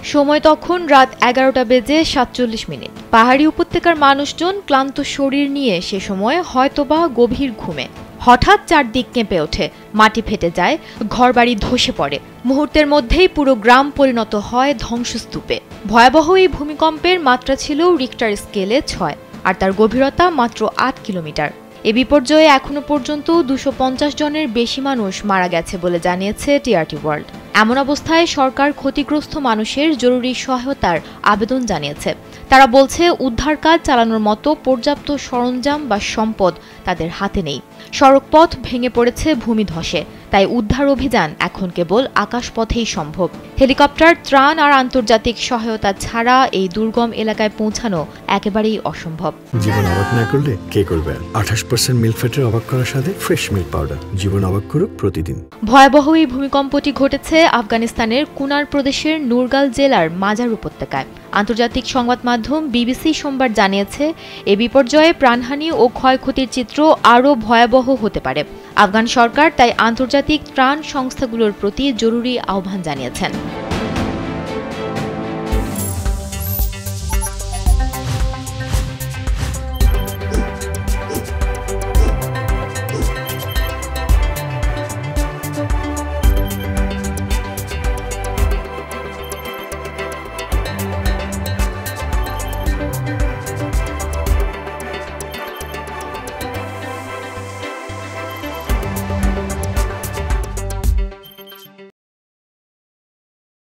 সময় তখন রাত 11টা বেজে 47 মিনিট। পাহাড়ি উপত্যকার মানুষজন ক্লান্ত শরীর নিয়ে সে সময় হয়তোবা গভীর ঘুমে। হঠাৎ চারদিক কেঁপে ওঠে, মাটি ফেটে যায়, ঘরবাড়ি ধসে পড়ে। মুহূর্তের মধ্যেই পুরো গ্রাম পরিণত হয় ধ্বংসস্তূপে। ভয়াবহ এই ভূমিকম্পের মাত্রা ছিল রিক্টার স্কেলে 6, আর তার গভীরতা মাত্র 8 কিলোমিটার। এ বিপর্যয়ে এখনো পর্যন্ত 250 জনের বেশি মানুষ মারা গেছে বলে জানিয়েছে টিআরটি ওয়ার্ল্ড। এমন অবস্থায় সরকার ক্ষতিগ্রস্ত মানুষের জরুরি সহায়তার আবেদন জানিয়েছে। তারা বলছে উদ্ধার কাজ চালানোর মতো পর্যাপ্ত সরঞ্জাম বা সম্পদ তাদের হাতে নেই। সড়কপথ ভেঙে পড়েছে ভূমিধসে, তাই উদ্ধার অভিযান এখন কেবল আকাশপথেই সম্ভব। হেলিকপ্টার, ত্রাণ আর আন্তর্জাতিক সহায়তা ছাড়া এই দুর্গম এলাকায় পৌঁছানো একেবারেই অসম্ভব। জীবন অবাক না করলে কে করবে? 28% মিল্ক ফ্যাটের অবাক করার সাথে ফ্রেশ মিল্ক পাউডার। জীবন অবাক করুক প্রতিদিন। ভয়াবহ এই ভূমিকম্পটি ঘটেছে আফগানিস্তানের কুনার প্রদেশের নুরগাল জেলার মাজার উপত্যকায়। আন্তর্জাতিক সংবাদ মাধ্যম বিবিসি সোমবার জানিয়েছে, এ বিপর্যয়ে প্রাণহানি ও ক্ষয়ক্ষতির চিত্র আরও ভয়াবহ হতে পারে। আফগান সরকার তাই আন্তর্জাতিক ত্রাণ সংস্থাগুলোর প্রতি জরুরি আহ্বান জানিয়েছেন।